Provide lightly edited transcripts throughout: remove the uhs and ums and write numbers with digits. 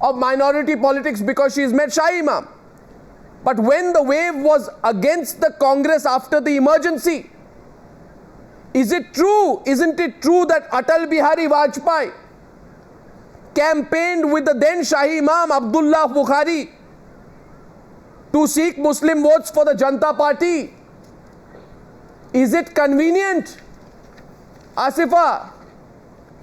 of minority politics because she's met Shahi Imam. But when the wave was against the Congress after the emergency, is it true, isn't it true that Atal Bihari Vajpayee campaigned with the then Shahi Imam Abdullah Bukhari to seek Muslim votes for the Janata Party? Is it convenient, Asifa,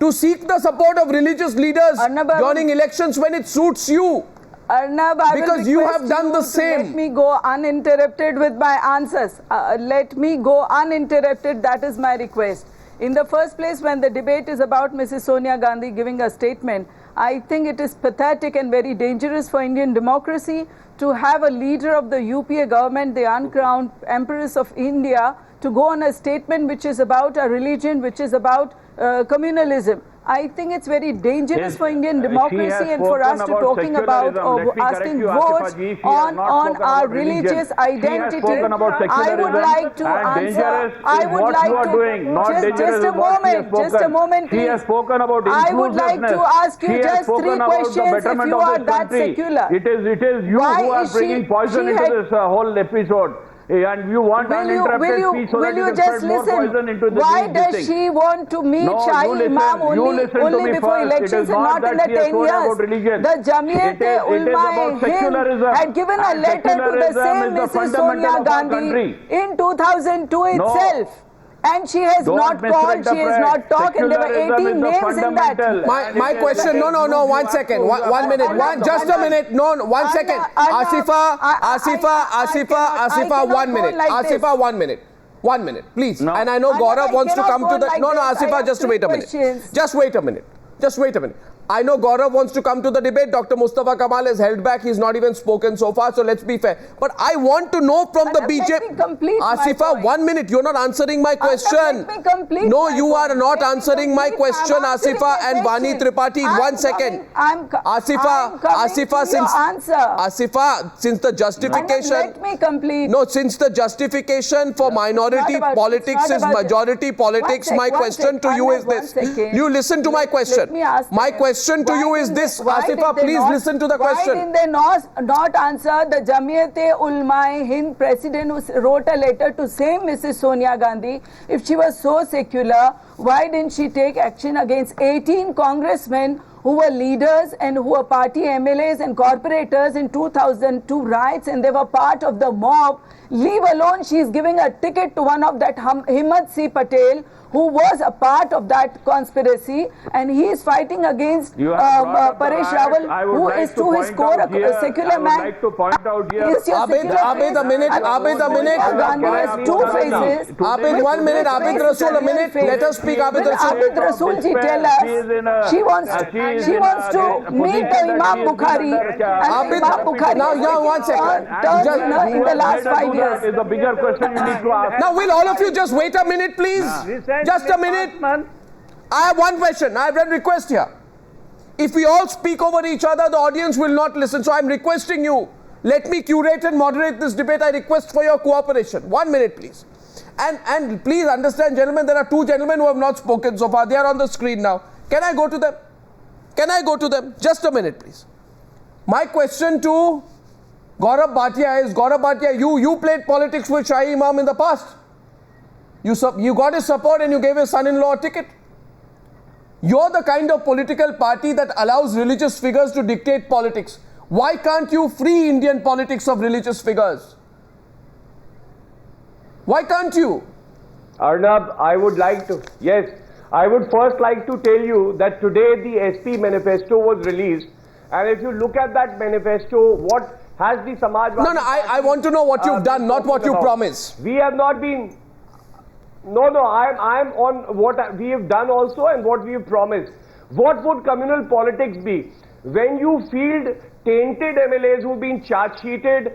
to seek the support of religious leaders during elections when it suits you? Arnab, because you have done the same. Let me go uninterrupted with my answers. Let me go uninterrupted. That is my request. In the first place, when the debate is about Mrs. Sonia Gandhi giving a statement, I think it is pathetic and very dangerous for Indian democracy to have a leader of the UPA government, the uncrowned Empress of India, to go on a statement which is about a religion, which is about communalism. I think it's very dangerous for Indian democracy and for us to talking about asking votes on our religious identity. I would like to answer. I would like to just a moment, please. I would like to ask you just 3 questions if you are that secular. It is you who are bringing poison into this whole episode. And you want uninterrupted peace so that you can spread more poison into the Why does she want to meet Shahi Imam only before elections and not in the 10 years? The Jamiyat Ulma Hind had given a letter to the same Mrs. Sonia Gandhi in 2002 itself. And she has not called, she has not talked, and there were 18 names in that. My question, no, 1 second, 1 minute, just a minute, no, 1 second. Asifa, 1 minute. Asifa, 1 minute. 1 minute, please. No. And I know Gaurav wants to come to the... No, Asifa, just wait a minute. Just wait a minute. Just wait a minute. I know Gaurav wants to come to the debate. Dr. Mustafa Kamal has held back. He's not even spoken so far. So let's be fair. But I want to know from the BJP. Asifa, 1 minute. You're not answering my question. No, you are not answering my question, Asifa and Vani Tripathi. 1 second. Asifa, since the justification. Let me complete. No, since the justification for minority politics is majority politics, my question to you is this. You listen to my question. My question to you is this. Asifa, please listen to the question. Why did they not answer the Jamiyat Ulma Hind president who wrote a letter to same Mrs. Sonia Gandhi? If she was so secular, why didn't she take action against 18 congressmen who were leaders and who were party MLAs and corporators in 2002 riots, and they were part of the mob? Leave alone, she is giving a ticket to one of that Himmat C. Patel, who was a part of that conspiracy, and he is fighting against Paresh Rawal, who is to his core a secular man. I would like to point out here. Abid, a minute. Gandhi has 2 faces. Abid, 1 minute. Abid Rasool, a minute. Let us speak. Abid Rasool. Abid Rasool ji tell us she wants to meet the Imam Bukhari. Abid Bukhari. Now, 1 second. In the last 5 years. Is a bigger question you need to ask. Now, will all of you just wait a minute, please? Just a minute. I have one question. I have a request here. If we all speak over each other, the audience will not listen. So I'm requesting you, let me curate and moderate this debate. I request for your cooperation. 1 minute, please. And please understand, gentlemen, there are 2 gentlemen who have not spoken so far. They are on the screen now. Can I go to them? Can I go to them? Just a minute, please. My question to Gaurav Bhatia is, Gaurav Bhatia, you played politics with Shahi Imam in the past. You got his support and you gave his son-in-law a ticket. You're the kind of political party that allows religious figures to dictate politics. Why can't you free Indian politics of religious figures? Why can't you? Arnab, I would like to, yes, I would first like to tell you that today the SP manifesto was released, and if you look at that manifesto, what has the Samajwadi... No, I want to know what you've done, not what you promise. We have not been... No, I'm on what we have done also and what we have promised. What would communal politics be? When you field tainted MLAs who've been charge-sheeted,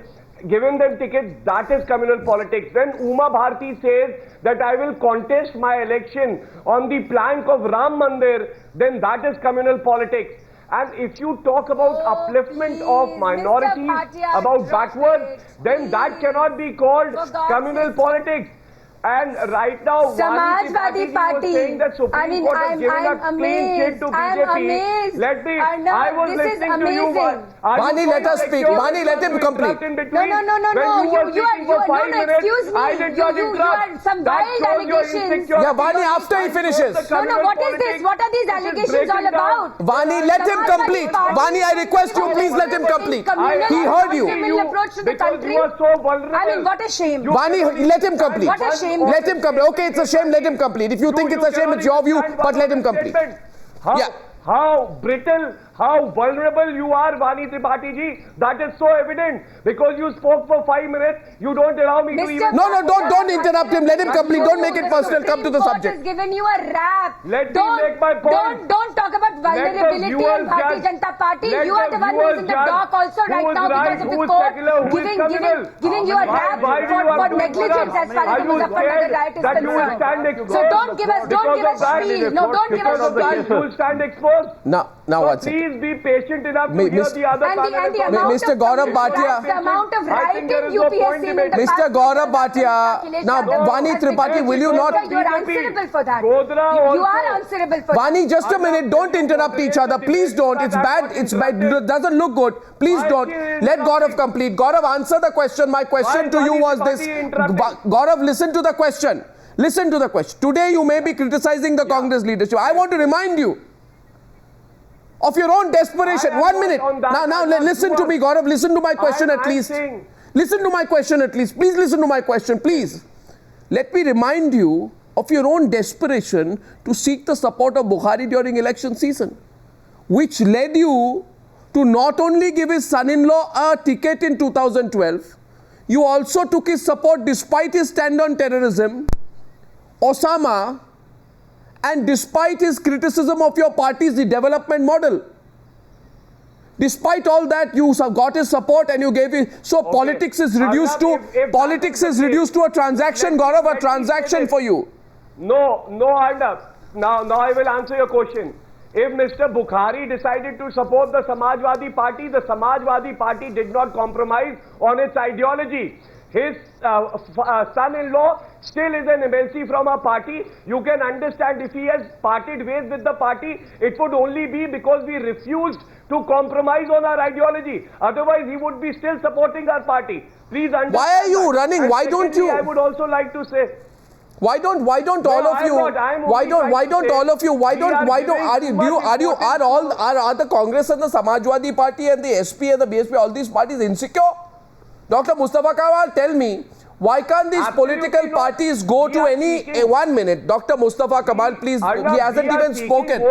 given them tickets, that is communal politics. When Uma Bharti says that I will contest my election on the plank of Ram Mandir, then that is communal politics. And if you talk about upliftment of minorities, about backwards, then that cannot be called communal politics. And right now, Samajwadi Party. was saying that Supreme Court has given a clean sheet to BJP. I'm amazed. Let me. Arnab, I was this listening is to you. amazing. Vani, let us speak. Vani, let him complete. No. You are excuse me. You are some wild allegations. Yeah, Vani, after he finishes. No, what is this? What are these allegations all about? Vani, let him complete. Vani, I request you, please let him complete. He heard you. Approach to the country. You are so vulnerable. I mean, what a shame. Vani, let him complete. What a shame. Let him complete. Okay, it's a shame, let him complete. If you think it's a shame, it's your view, but let him complete. How brittle, how vulnerable you are, Vani Tripathi ji. That is so evident. Because you spoke for 5 minutes, you don't allow me to even... No, don't interrupt him. Let him complete. Don't make it personal. Come to the subject. Has given you a rap. Let me make my point. Don't talk about vulnerability in Bharatiya Janata Party. You are the one who is in the dock also right now because of the court giving you a rap for negligence as far as the Muzaffarnagar riot is concerned. So don't give us spiel. No, don't give us spiel. You will stand exposed. Now one second. Please be patient enough to hear the other Mr. Gaurav Bhatia. The amount of rioting UPSC in the Mr. Gaurav Bhatia. Now, Vani Tripathi, will you not? You are answerable for that. You are answerable for that. Vani, just a minute. Don't interrupt each other. Please don't. It's bad. It's bad. It doesn't look good. Please don't. Let Gaurav complete. Gaurav, answer the question. My question to you was this. Gaurav, listen to the question. Listen to the question. Today you may be criticizing the Congress leadership. I want to remind you of your own desperation. 1 minute. Now listen to me, Gaurav. Listen to my question at least. Listen to my question at least. Please listen to my question, please. Let me remind you of your own desperation to seek the support of Bukhari during election season, which led you to not only give his son-in-law a ticket in 2012, you also took his support despite his stand on terrorism, Osama, and despite his criticism of your party's development model. Despite all that, you got his support and you gave it. So politics is reduced to a transaction, Gaurav, a transaction for you. No, Arnab. Now I will answer your question. If Mr. Bukhari decided to support the Samajwadi Party did not compromise on its ideology. His son-in-law still is an MLC from our party. You can understand if he has parted ways with the party, it would only be because we refused to compromise on our ideology. Otherwise, he would be still supporting our party. Please understand. Why are you running? And why don't you? I would also like to say. Are all the Congress and the Samajwadi Party and the SP and the BSP, all these parties insecure? Dr. Mustafa Kamal, tell me, why can't these political parties go to any... 1 minute. Dr. Mustafa Kamal, please, he hasn't even spoken.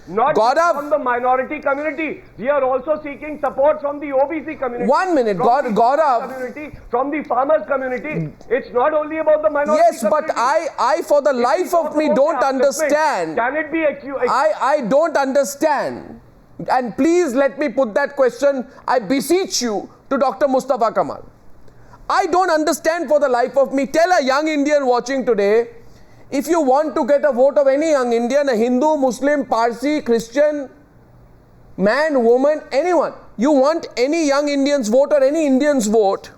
Not from the minority community. We are also seeking support from the OBC community. 1 minute, Gaurav. Community, from the farmers community. It's not only about the minority community. But I for the life of me don't understand. Can it be... I don't understand. And please let me put that question, I beseech you, to Dr. Mustafa Kamal. I don't understand for the life of me. Tell a young Indian watching today, if you want to get a vote of any young Indian, a Hindu, Muslim, Parsi, Christian, man, woman, anyone, you want any young Indian's vote or any Indian's vote,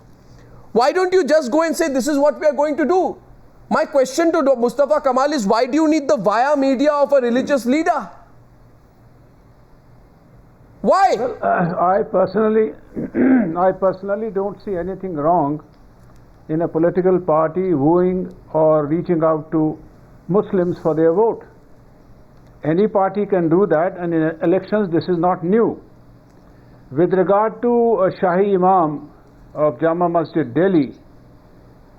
why don't you just go and say this is what we are going to do? My question to Mustafa Kamal is, why do you need the via media of a religious leader? Why? Well, I personally don't see anything wrong in a political party wooing or reaching out to Muslims for their vote. Any party can do that, and in elections this is not new. With regard to Shahi Imam of Jama Masjid, Delhi,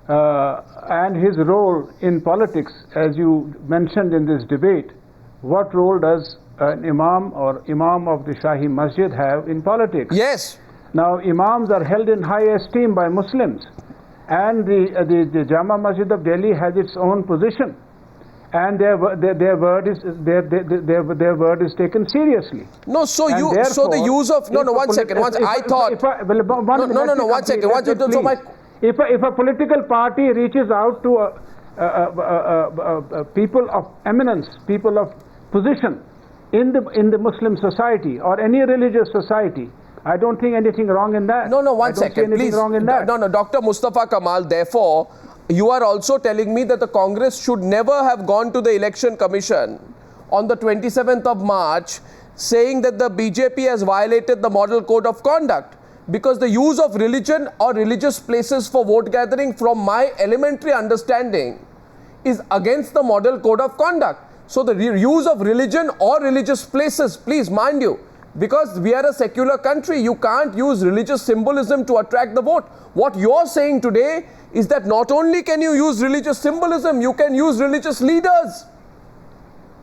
and his role in politics, as you mentioned in this debate, what role does an Imam or Imam of the Shahi Masjid have in politics? Yes. Now, Imams are held in high esteem by Muslims, and the Jama Masjid of Delhi has its own position, and their word is taken seriously. No, so the use of 1 second. If a political party reaches out to people of eminence, people of position in the Muslim society or any religious society, I don't think anything wrong in that. No, 1 second, please. Wrong in that. No, Dr. Mustafa Kamal, therefore, you are also telling me that the Congress should never have gone to the Election Commission on the 27th of March saying that the BJP has violated the Model Code of Conduct because the use of religion or religious places for vote gathering, from my elementary understanding, is against the Model Code of Conduct. So the use of religion or religious places, please mind you, because we are a secular country, you can't use religious symbolism to attract the vote. What you're saying today is that not only can you use religious symbolism, you can use religious leaders.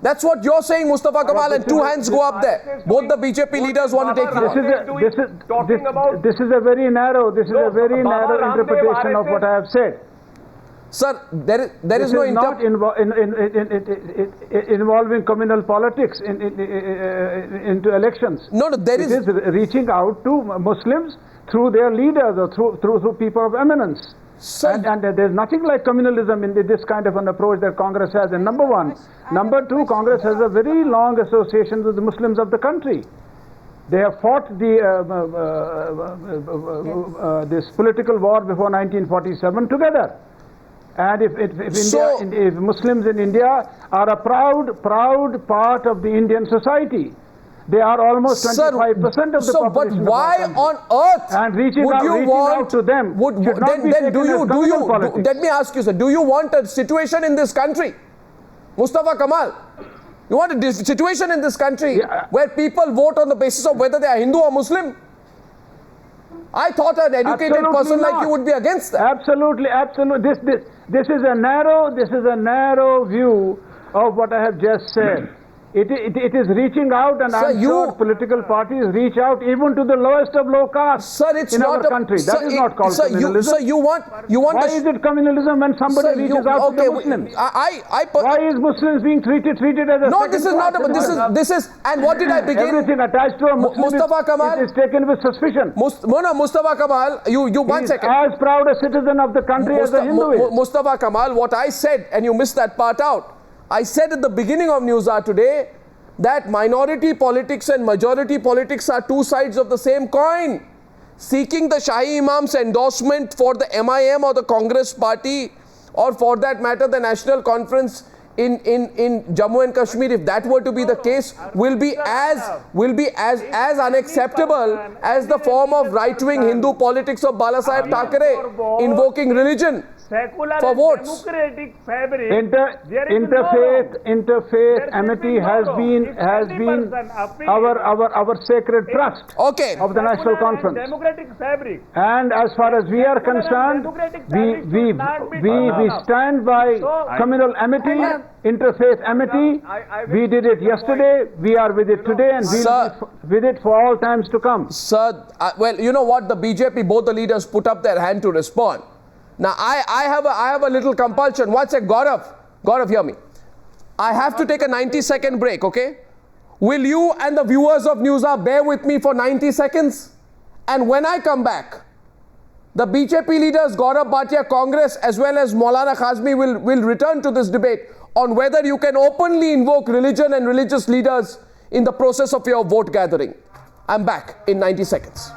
That's what you're saying, Mustafa Kamal, and two hands go up there. Both the BJP leaders want to take you on. This is a very narrow interpretation of what I have said. Sir, there is no not involving communal politics into elections. No, it is reaching out to Muslims through their leaders or through people of eminence. And there's nothing like communalism in this kind of an approach that Congress has. And number one. Number two, Congress has a very long association with the Muslims of the country. They have fought this political war before 1947 together. And if Muslims in India are a proud part of the Indian society, they are almost 25% of the population. But why on earth and reaching out to them? Let me ask you, sir, do you want a situation in this country, Mustafa Kamal? You want a situation in this country where people vote on the basis of whether they are Hindu or Muslim? I thought an educated person like you would be against that. Absolutely. This is a narrow view of what I have just said. It is reaching out, and I'm sure political parties reach out even to the lowest of low castes in our country. That is not called communalism. Why is it communalism when somebody reaches out to the Muslims? Why is Muslims being treated as a no, this is not. This is. And what did I begin? Everything attached to a Muslim is taken with suspicion. Mustafa Kamal, you 1 second. As proud a citizen of the country as a Hindu is. Mustafa Kamal, what I said, and you missed that part out. I said at the beginning of Newshour today that minority politics and majority politics are two sides of the same coin. Seeking the Shahi Imam's endorsement for the MIM or the Congress party, or for that matter the National Conference in Jammu and Kashmir, if that were to be the case, will be as unacceptable as the form of right-wing Hindu politics of Balasaheb Thackeray invoking religion for votes. Interfaith amity has been our sacred trust of the National Conference. And as far as we are concerned, we stand by communal amity, interfaith amity. We did it yesterday, we are with it today, and we will be with it for all times to come. Sir, well, you know what, the BJP, both the leaders put up their hand to respond. Now, I have a little compulsion. What's it, Gaurav, hear me. I have to take a 90-second break, okay? Will you and the viewers of Newshour bear with me for 90 seconds? And when I come back, the BJP leaders, Gaurav Bhatia, Congress, as well as Maulana Kazmi will return to this debate on whether you can openly invoke religion and religious leaders in the process of your vote gathering. I'm back in 90 seconds.